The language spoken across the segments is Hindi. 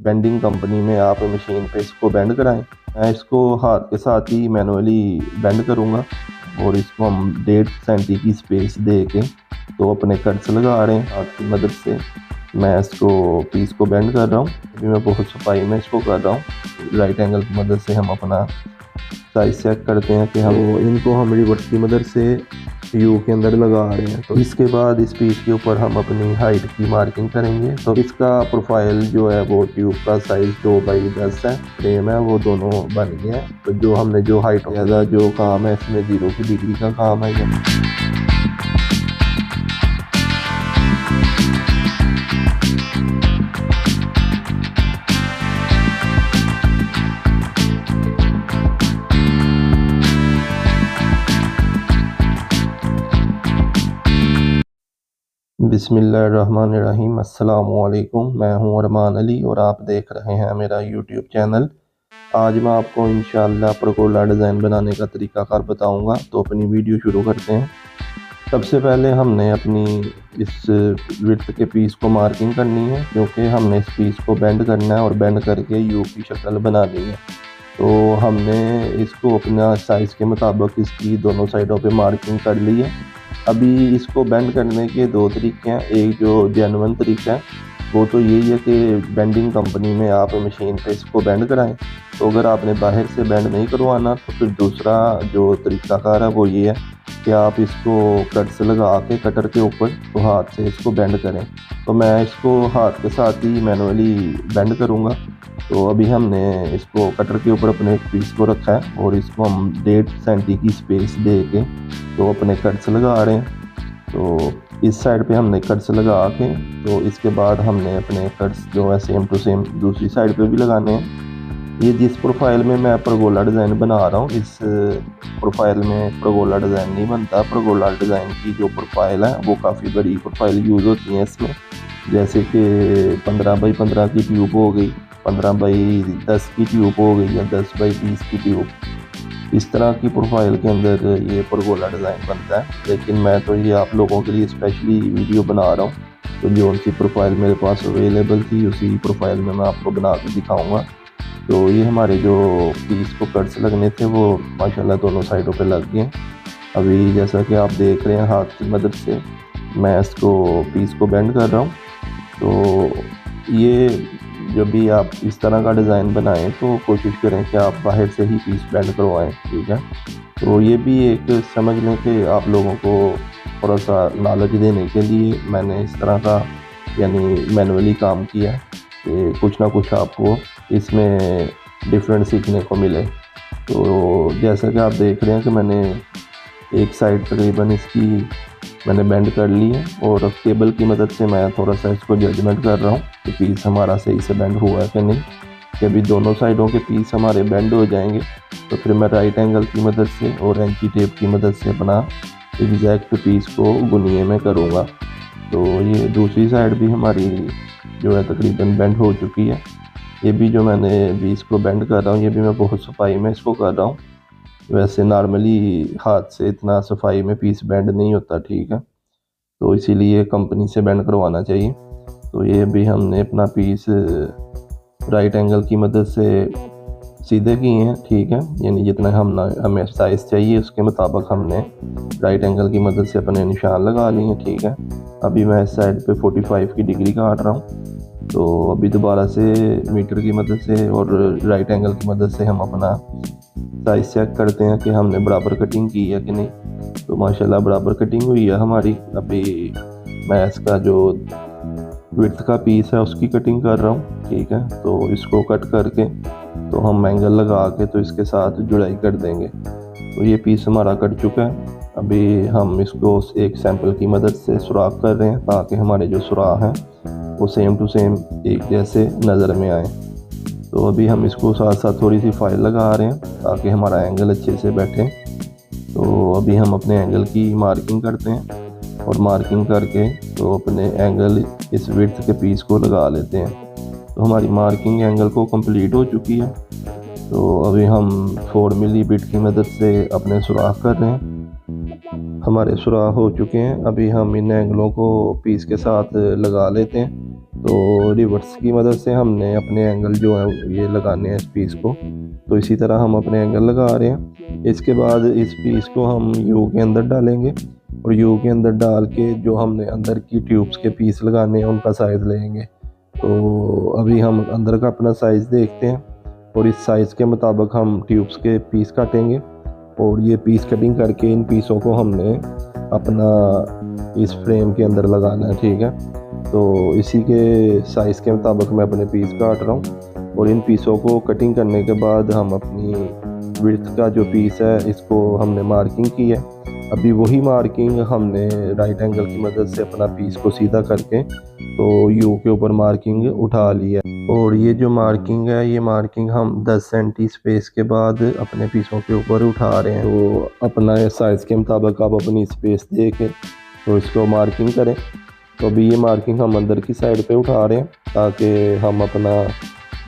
बेंडिंग कंपनी में आप मशीन पे इसको बेंड कराएं। मैं इसको हाथ के साथ ही मैनुअली बेंड करूँगा और इसको हम 1.5 सेंटी की स्पेस दे के तो अपने कट्स लगा रहे हैं हाथ की मदद से। मैं इसको पीस को बेंड कर रहा हूँ। अभी मैं बहुत सफाई में इसको कर रहा हूँ। राइट एंगल की मदद से हम अपना साइज चेक करते हैं कि हम इनको हम रिवर्स की मदद से यू के अंदर लगा रहे हैं। तो इसके बाद इस पीस के ऊपर हम अपनी हाइट की मार्किंग करेंगे। तो इसका प्रोफाइल जो है वो ट्यूब का साइज 2x10 है, फ्रेम है वो दोनों बन गए हैं। तो जो हमने जो हाइट ज़्यादा जो काम है इसमें 0 की डिग्री का काम है ये। बिस्मिल्लाहिर्रहमानिर्रहीम। अस्सलामुअलैकुम। मैं हूं अरमान अली और आप देख रहे हैं मेरा यूट्यूब चैनल। आज मैं आपको इंशाअल्लाह परगोला डिज़ाइन बनाने का तरीक़ाकार बताऊंगा। तो अपनी वीडियो शुरू करते हैं। सबसे पहले हमने अपनी इस विड्थ के पीस को मार्किंग करनी है, क्योंकि हमने इस पीस को बेंड करना है और बेंड करके यू की शक्ल बनानी है। तो हमने इसको अपना साइज़ के मुताबिक इसकी दोनों साइडों पे मार्किंग कर ली है। अभी इसको बेंड करने के 2 तरीके हैं। एक जो जेन्युइन तरीका है वो तो यही है कि बेंडिंग कंपनी में आप मशीन पे इसको बेंड कराएं। तो अगर आपने बाहर से बेंड नहीं करवाना तो फिर दूसरा जो तरीकाकार है वो ये है कि आप इसको कट से लगा के कटर के ऊपर तो हाथ से इसको बेंड करें। तो मैं इसको हाथ के साथ ही मैनुअली बेंड करूँगा। तो अभी हमने इसको कटर के ऊपर अपने पीस को रखा है और इसको हम 1.5 सेंटी की स्पेस दे के तो अपने कट्स लगा रहे हैं। तो इस साइड पे हमने कट्स लगा के तो इसके बाद हमने अपने कट्स जो है सेम टू सेम दूसरी साइड पे भी लगाने हैं। ये जिस प्रोफाइल में मैं परगोला डिज़ाइन बना रहा हूँ इस प्रोफाइल में परगोला डिज़ाइन नहीं बनता। परगोला डिज़ाइन की जो प्रोफाइल है वो काफ़ी बड़ी प्रोफाइल यूज़ होती है इसमें, जैसे कि 15x15 की ट्यूब हो गई, 15x10 की ट्यूब हो गई या 10x20 की ट्यूब। इस तरह की प्रोफाइल के अंदर ये परगोला डिज़ाइन बनता है। लेकिन मैं तो ये आप लोगों के लिए स्पेशली वीडियो बना रहा हूँ। तो जो सी प्रोफाइल मेरे पास अवेलेबल थी उसी प्रोफाइल में मैं आपको बना के दिखाऊँगा। तो ये हमारे जो पीस को कट्स लगने थे वो माशाल्लाह दोनों साइडों पे लग गए। अभी जैसा कि आप देख रहे हैं हाथ की मदद से मैं इसको पीस को बेंड कर रहा हूँ। तो ये जब भी आप इस तरह का डिज़ाइन बनाएं तो कोशिश करें कि आप बाहर से ही पीस बेंड करवाएं, ठीक है। तो ये भी एक समझ लें कि आप लोगों को थोड़ा सा नॉलेज देने के लिए मैंने इस तरह का यानी मैनुअली काम किया कि कुछ ना कुछ आपको इसमें डिफरेंट सीखने को मिले। तो जैसा कि आप देख रहे हैं कि मैंने एक साइड तकरीबन इसकी मैंने बेंड कर ली है और केबल की मदद से मैं थोड़ा सा इसको जजमेंट कर रहा हूँ कि पीस हमारा सही से बेंड हुआ है कि नहीं। कि अभी दोनों साइडों के पीस हमारे बेंड हो जाएंगे तो फिर मैं राइट एंगल की मदद से और एंची टेप की मदद से अपना एग्जैक्ट पीस को गुनिये में करूँगा। तो ये दूसरी साइड भी हमारी जो है तकरीबन बेंड हो चुकी है। ये भी जो मैंने अभी इसको बेंड कर रहा हूँ ये भी मैं बहुत सफाई में इसको कर रहा हूँ। वैसे नॉर्मली हाथ से इतना सफाई में पीस बेंड नहीं होता, ठीक है। तो इसीलिए कंपनी से बेंड करवाना चाहिए। तो ये भी हमने अपना पीस राइट एंगल की मदद से सीधे किए हैं, ठीक है। यानी जितना हमें साइज़ चाहिए उसके मुताबिक हमने राइट एंगल की मदद से अपने निशान लगा लिए हैं, ठीक है। अभी मैं इस साइड पे 45 की डिग्री काट रहा हूँ। तो अभी दोबारा से मीटर की मदद से और राइट एंगल की मदद से हम अपना साइज़ चेक करते हैं कि हमने बराबर कटिंग की है कि नहीं। तो माशाल्लाह बराबर कटिंग हुई है हमारी। अभी मैं इसका जो विड्थ का पीस है उसकी कटिंग कर रहा हूँ, ठीक है। तो इसको कट करके तो हम एंगल लगा के तो इसके साथ जुड़ाई कर देंगे। तो ये पीस हमारा कट चुका है। अभी हम इसको एक सैंपल की मदद से सुराख कर रहे हैं ताकि हमारे जो सुराख हैं वो सेम टू सेम एक जैसे नज़र में आए। तो अभी हम इसको साथ साथ थोड़ी सी फाइल लगा रहे हैं ताकि हमारा एंगल अच्छे से बैठे। तो अभी हम अपने एंगल की मार्किंग करते हैं और मार्किंग करके तो अपने एंगल इस विड्थ के पीस को लगा लेते हैं। तो हमारी मार्किंग एंगल को कंप्लीट हो चुकी है। तो अभी हम 4 मिली बिट की मदद से अपने सुराख कर रहे हैं। हमारे सुराख हो चुके हैं। अभी हम इन एंगलों को पीस के साथ लगा लेते हैं। तो रिवर्स की मदद से हमने अपने एंगल जो है ये लगाने हैं इस पीस को। तो इसी तरह हम अपने एंगल लगा रहे हैं। इसके बाद इस पीस को हम यू के अंदर डालेंगे और यू के अंदर डाल के जो हमने अंदर की ट्यूब्स के पीस लगाने हैं उनका साइज़ लेंगे। तो अभी हम अंदर का अपना साइज़ देखते हैं और इस साइज़ के मुताबिक हम ट्यूब्स के पीस काटेंगे और ये पीस कटिंग करके इन पीसों को हमने अपना इस फ्रेम के अंदर लगाना है, ठीक है। तो इसी के साइज़ के मुताबिक मैं अपने पीस काट रहा हूँ और इन पीसों को कटिंग करने के बाद हम अपनी विड्थ का जो पीस है इसको हमने मार्किंग की है। अभी वही मार्किंग हमने राइट एंगल की मदद से अपना पीस को सीधा करके तो यू के ऊपर मार्किंग उठा ली है। और ये जो मार्किंग है ये मार्किंग हम 10 सेंटी स्पेस के बाद अपने पीसों के ऊपर उठा रहे हैं। तो अपना साइज़ के मुताबिक आप अपनी स्पेस दे के तो इसको मार्किंग करें। तो अभी ये मार्किंग हम अंदर की साइड पे उठा रहे हैं ताकि हम अपना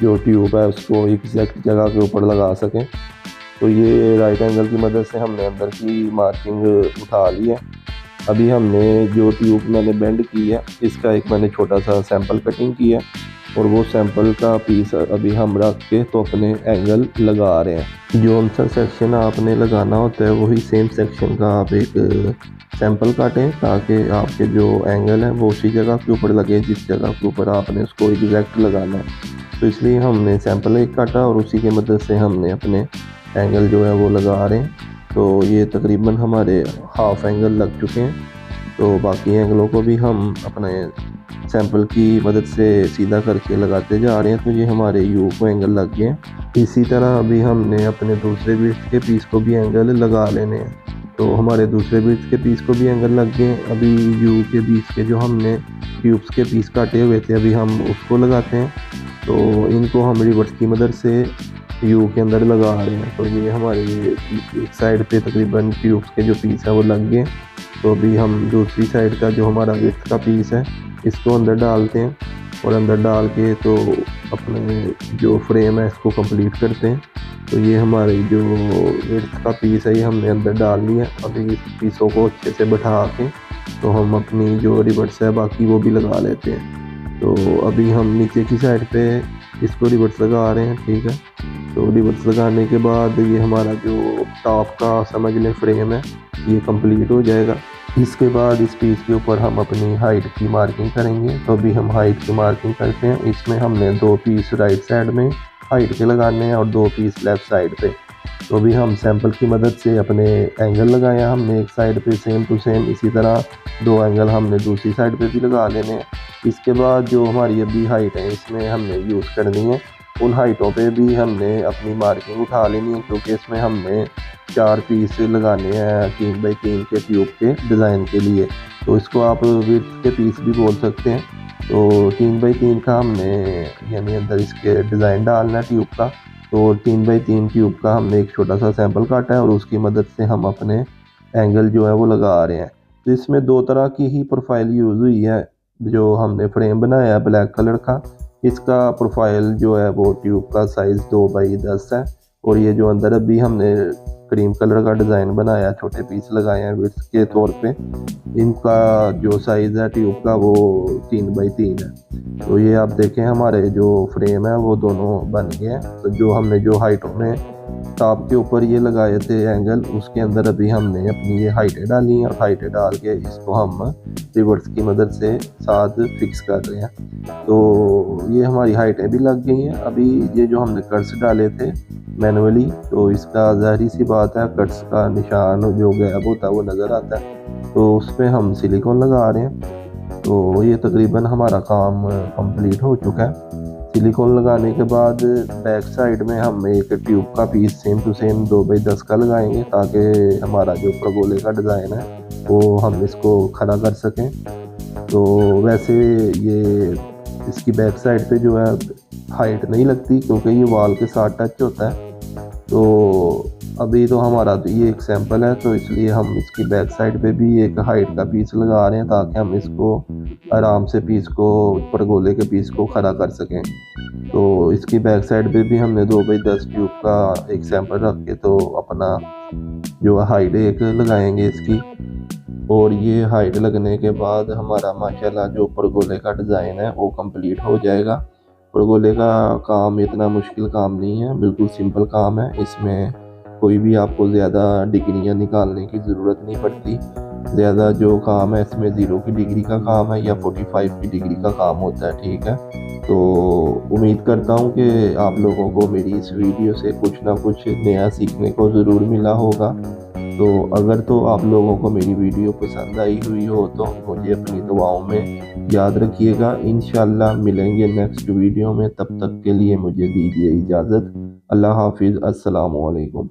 जो ट्यूब है उसको एग्जैक्ट जगह के ऊपर लगा सकें। तो ये राइट एंगल की मदद से हमने अंदर की मार्किंग उठा ली है। अभी हमने जो ट्यूब मैंने बेंड की है इसका एक मैंने छोटा सा सैंपल कटिंग किया है और वो सैंपल का पीस अभी हम रख के तो अपने एंगल लगा रहे हैं। जो सा सेक्शन आपने लगाना होता है वही सेम सेक्शन का आप एक सैंपल काटें ताकि आपके जो एंगल है वो उसी जगह के ऊपर लगे जिस जगह के ऊपर आपने उसको एग्जैक्ट लगाना है। तो इसलिए हमने सैंपल एक काटा और उसी की मदद से हमने अपने एंगल जो है वो लगा रहे हैं। तो ये तकरीबन हमारे हाफ एंगल लग चुके हैं। तो बाकी एंगलों को भी हम अपने सैंपल की मदद से सीधा करके लगाते जा रहे हैं। तो ये हमारे यू को एंगल लग गए हैं। इसी तरह अभी हमने अपने दूसरे बीट्स के पीस को भी एंगल लगा लेने हैं। तो हमारे दूसरे बीट्स के पीस को भी एंगल लग गए हैं। अभी यू के बीच के जो हमने ट्यूब्स के पीस काटे हुए थे अभी हम उसको लगाते हैं। तो इनको हम रिवर्स की मदद से यू के अंदर लगा रहे हैं। तो ये हमारे एक साइड पे तकरीबन ट्यूब्स के जो पीस है वो लग गए। तो अभी हम दूसरी साइड का जो हमारा विड्थ का पीस है इसको अंदर डालते हैं और अंदर डाल के तो अपने जो फ्रेम है इसको कंप्लीट करते हैं। तो ये हमारी जो विड्थ का पीस है ये हमने अंदर डाल लिया। अभी इस पीसों को अच्छे से बैठा के तो हम अपनी जो रिवर्स है बाकी वो भी लगा लेते हैं। तो अभी हम नीचे की साइड पे इसको रिवर्स लगा रहे हैं, ठीक है। तो रिवर्स लगाने के बाद ये हमारा जो टॉप का समझ लें फ्रेम है ये कंप्लीट हो जाएगा। इसके बाद इस पीस के ऊपर हम अपनी हाइट की मार्किंग करेंगे। तो अभी हम हाइट की मार्किंग करते हैं। इसमें हमने 2 पीस राइट साइड में हाइट के लगाने हैं और 2 पीस लेफ़्ट साइड पे। तो अभी हम सैंपल की मदद से अपने एंगल लगाए हमने एक साइड पे सेम टू सेम। इसी तरह 2 एंगल हमने दूसरी साइड पे भी लगा लेने हैं। इसके बाद जो हमारी अभी हाइट है इसमें हमने यूज़ करनी है। उन हाइटों पे भी हमने अपनी मार्किंग उठा लेनी है क्योंकि इसमें हमने 4 पीस लगाने हैं 3 बाई 3 के ट्यूब के डिज़ाइन के लिए। तो इसको आप विड्थ के पीस भी बोल सकते हैं। तो 3 बाई 3 का हमने यानी अंदर इसके डिज़ाइन डालना है ट्यूब का। तो 3 बाई 3 ट्यूब का हमने एक छोटा सा सैंपल काटा है और उसकी मदद से हम अपने एंगल जो है वो लगा रहे हैं। तो इसमें 2 तरह की ही प्रोफाइल यूज़ हुई है। जो हमने फ्रेम बनाया है ब्लैक कलर का इसका प्रोफाइल जो है वो ट्यूब का साइज़ 2 बाई 10 है और ये जो अंदर अभी हमने क्रीम कलर का डिज़ाइन बनाया छोटे पीस लगाए हैं विड्थ के तौर पे इनका जो साइज़ है ट्यूब का वो 3 बाई 3 है। तो ये आप देखें हमारे जो फ्रेम है वो दोनों बन गए हैं। तो जो हमने जो हाइटों में टॉप के ऊपर ये लगाए थे एंगल उसके अंदर अभी हमने अपनी ये हाइटें डाली हैं और हाइटें डाल के इसको हम रिवर्स की मदद से साथ फिक्स कर रहे हैं। तो ये हमारी हाइटें भी लग गई हैं। अभी ये जो हमने कट्स डाले थे मैनुअली तो इसका ज़ाहिर सी बात है कट्स का निशान जो गैप होता है वो नज़र आता है। तो उस पर हम सिलिकॉन लगा रहे हैं। तो ये तकरीबन हमारा काम कंप्लीट हो चुका है। सिलिकॉन लगाने के बाद बैक साइड में हम एक ट्यूब का piece same to same 2 by 10 का लगाएंगे ताकि हमारा जो परगोले का डिज़ाइन है वो हम इसको खड़ा कर सकें। तो वैसे ये इसकी बैक साइड पे जो है हाइट नहीं लगती क्योंकि ये वॉल के साथ टच होता है। तो अभी तो हमारा तो ये एक सैंपल है तो इसलिए हम इसकी बैक साइड पे भी एक हाइट का पीस लगा रहे हैं ताकि हम इसको आराम से पीस को परगोले के पीस को खड़ा कर सकें। तो इसकी बैक साइड पे भी हमने 2 बाई 10 ट्यूब का एक सैंपल रख के तो अपना जो हाइट एक लगाएंगे इसकी। और ये हाइट लगने के बाद हमारा माशाल्लाह जो परगोले का डिज़ाइन है वो कंप्लीट हो जाएगा। परगोले का काम इतना मुश्किल काम नहीं है, बिल्कुल सिंपल काम है। इसमें कोई भी आपको ज़्यादा डिग्रियाँ निकालने की ज़रूरत नहीं पड़ती। ज़्यादा जो काम है इसमें 0 की डिग्री का काम है या 45 की डिग्री का काम होता है, ठीक है। तो उम्मीद करता हूँ कि आप लोगों को मेरी इस वीडियो से कुछ ना कुछ नया सीखने को ज़रूर मिला होगा। तो अगर तो आप लोगों को मेरी वीडियो पसंद आई हुई हो तो मुझे अपनी दुआओं में याद रखिएगा। इंशाल्लाह मिलेंगे नेक्स्ट वीडियो में, तब तक के लिए मुझे दीजिए इजाज़त। अल्लाह हाफिज़। अस्सलामु अलैकुम।